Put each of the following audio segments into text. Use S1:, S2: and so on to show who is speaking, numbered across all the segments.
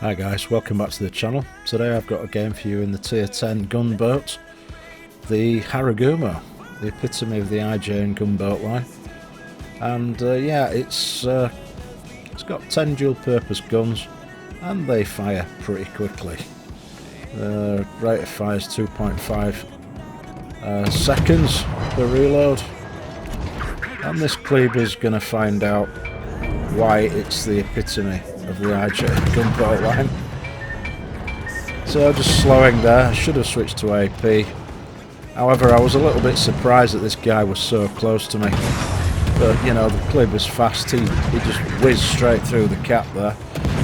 S1: Hi guys, welcome back to the channel. Today I've got a game for you in the tier 10 gunboat, the Harugumo, the epitome of the IJ and gunboat line. And yeah, it's got 10 dual purpose guns and they fire pretty quickly. The rate of fire is 2.5 seconds per reload, and this cleaver's going to find out why it's the epitome of the IJ gunboat line. So just slowing there, I should have switched to AP. However, I was a little bit surprised that this guy was so close to me. But you know, the cleaver's fast, he just whizzed straight through the cap there.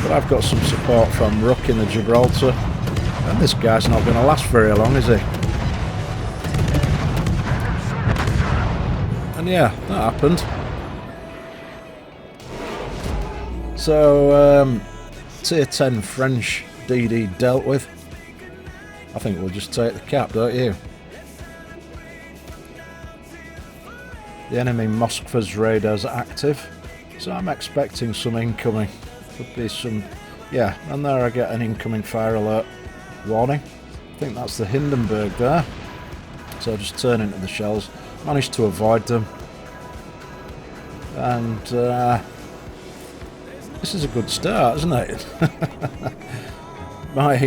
S1: But I've got some support from Rook in the Gibraltar, and this guy's not going to last very long, is he? And yeah, that happened. So, tier 10 French DD dealt with. I think we'll just take the cap, don't you? The enemy Moskva's radar's active, so I'm expecting some incoming. Could be some, yeah, and there I get an incoming fire alert warning. I think that's the Hindenburg there. So I just turn into the shells, managed to avoid them. And this is a good start, isn't it? My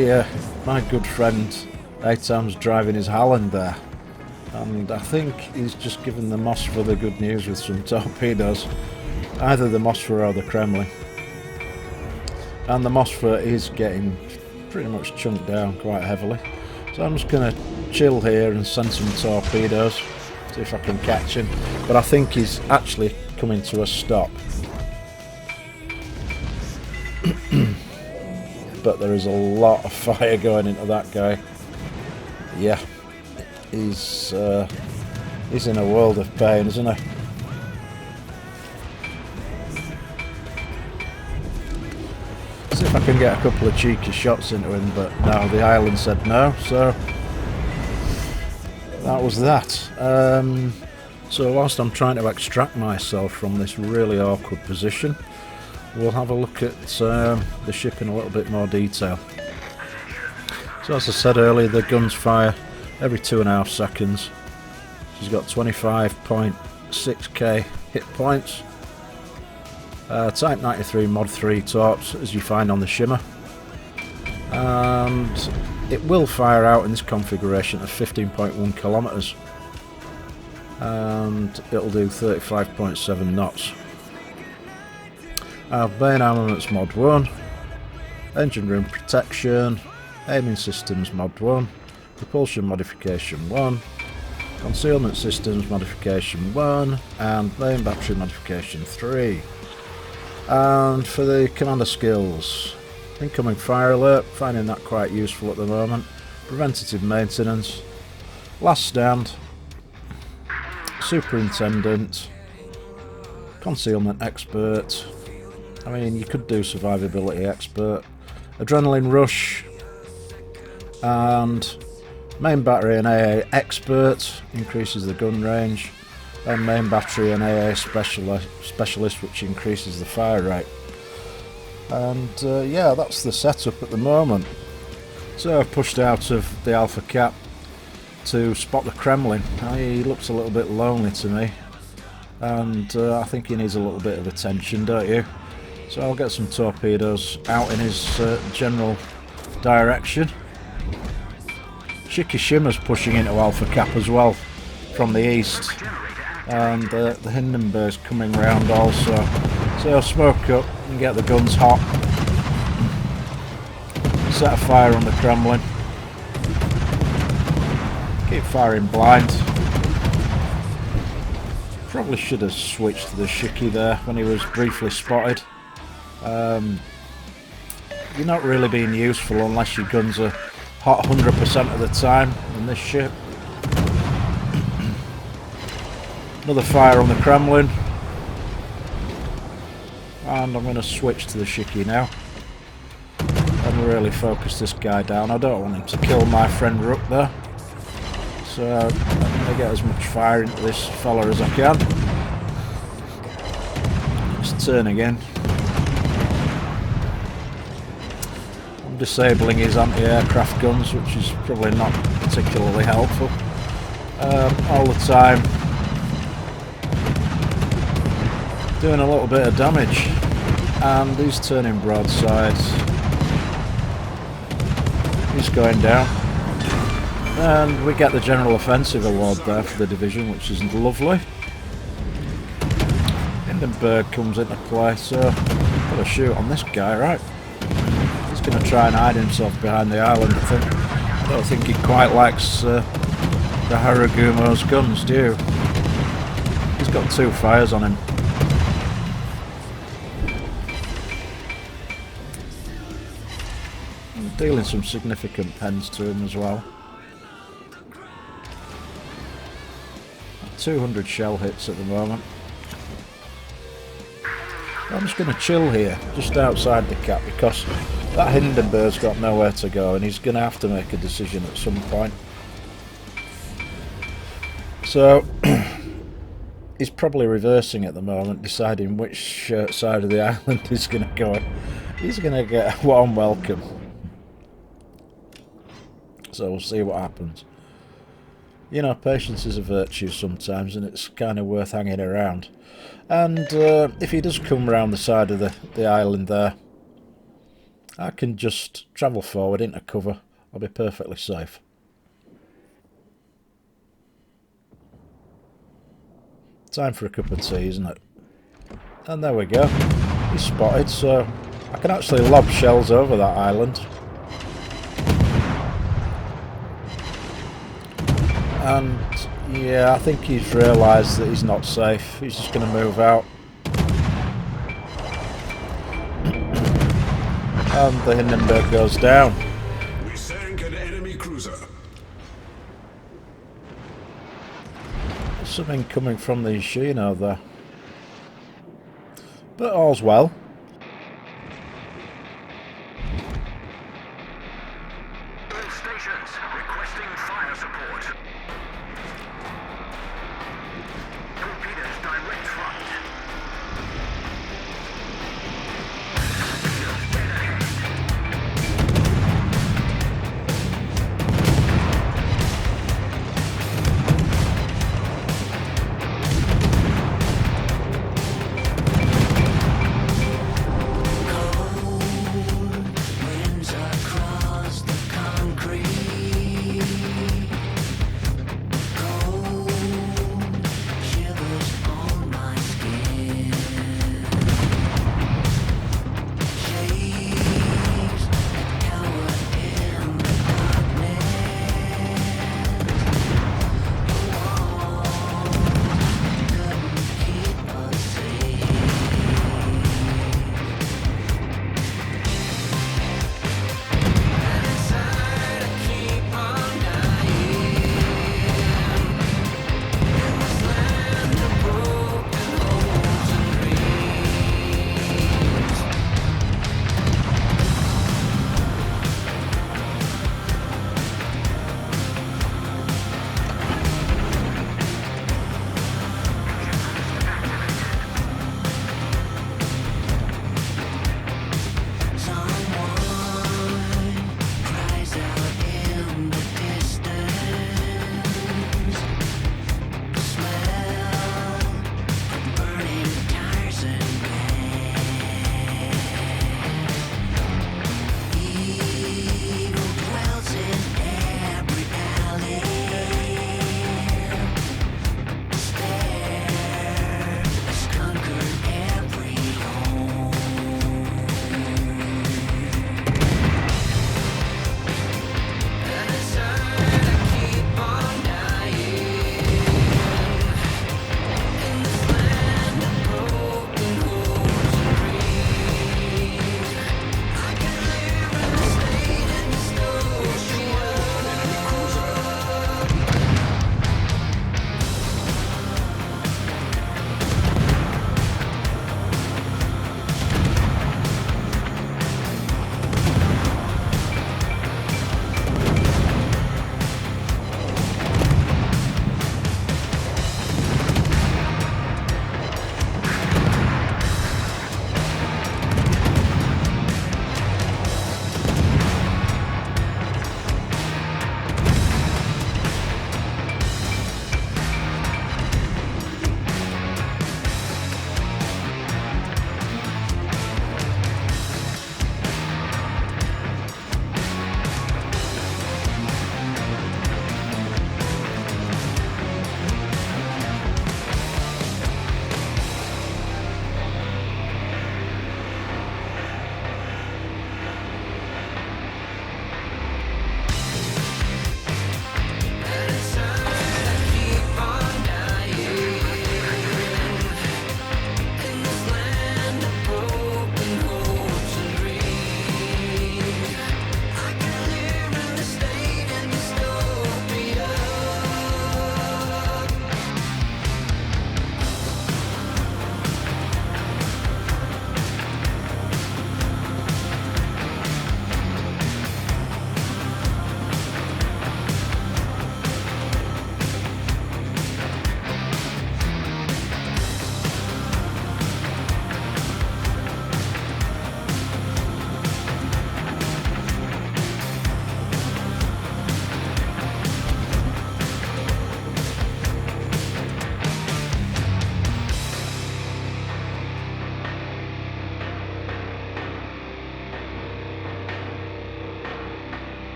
S1: good friend Atam's driving his Halland there, and I think he's just given the Moskva the good news with some torpedoes, either the Moskva or the Kremlin. And the Moskva is getting pretty much chunked down quite heavily, so I'm just going to chill here and send some torpedoes, see if I can catch him. But I think he's actually coming to a stop. But there is a lot of fire going into that guy. Yeah, he's in a world of pain, isn't he? See if I can get a couple of cheeky shots into him, but no, the island said no, so that was that. So whilst I'm trying to extract myself from this really awkward position, we'll have a look at the ship in a little bit more detail. So as I said earlier, the guns fire every 2.5 seconds. She's got 25.6k hit points. Type 93 Mod 3 torps, as you find on the shimmer. And it will fire out in this configuration at 15.1 kilometers. And it'll do 35.7 knots. Main armaments Mod 1, engine room protection, aiming systems Mod 1, propulsion modification 1, concealment systems modification 1, and main battery modification 3. And for the commander skills, incoming fire alert, finding that quite useful at the moment, preventative maintenance, last stand, superintendent, concealment expert. I mean, you could do survivability expert, adrenaline rush, and main battery and AA expert increases the gun range, and main battery and AA specialist, which increases the fire rate. And yeah, that's the setup at the moment. So I've pushed out of the Alpha Cap to spot the Kremlin. He looks a little bit lonely to me, and I think he needs a little bit of attention, don't you? So I'll get some torpedoes out in his general direction. Shikishima's pushing into Alpha Cap as well from the east, and the Hindenburg's coming round also. So smoke up and get the guns hot. Set a fire on the Kremlin. Keep firing blind. Probably should have switched to the Shiki there when he was briefly spotted. You're not really being useful unless your guns are hot 100% of the time in this ship. Another fire on the Kremlin, and I'm going to switch to the Shiki now and really focus this guy down. I don't want him to kill my friend Rook there, so I'm going to get as much fire into this fella as I can. Just turn again. I'm disabling his anti-aircraft guns, which is probably not particularly helpful. All the time doing a little bit of damage, and he's turning broadside. He's going down, and we get the General Offensive Award there for the division, which is lovely. Hindenburg comes into play, so I've got to shoot on this guy, right? He's going to try and hide himself behind the island, I think. I don't think he quite likes the Harugumo's guns, do you? He's got 2 fires on him. I'm dealing some significant pens to him as well. 200 shell hits at the moment. I'm just going to chill here, just outside the cap, because that Hindenburg's got nowhere to go and he's going to have to make a decision at some point. So, he's probably reversing at the moment, deciding which side of the island he's going to go. He's going to get a warm welcome. So we'll see what happens. You know, patience is a virtue sometimes, and it's kind of worth hanging around. And if he does come round the side of the island there, I can just travel forward into cover. I'll be perfectly safe. Time for a cup of tea, isn't it? And there we go. He's spotted, so I can actually lob shells over that island. And yeah, I think he's realised that he's not safe. He's just going to move out. And the Hindenburg goes down.
S2: We sank an enemy cruiser.
S1: There's something coming from the Shino there. But all's well.
S2: All stations requesting fire support. Torpedoes direct front.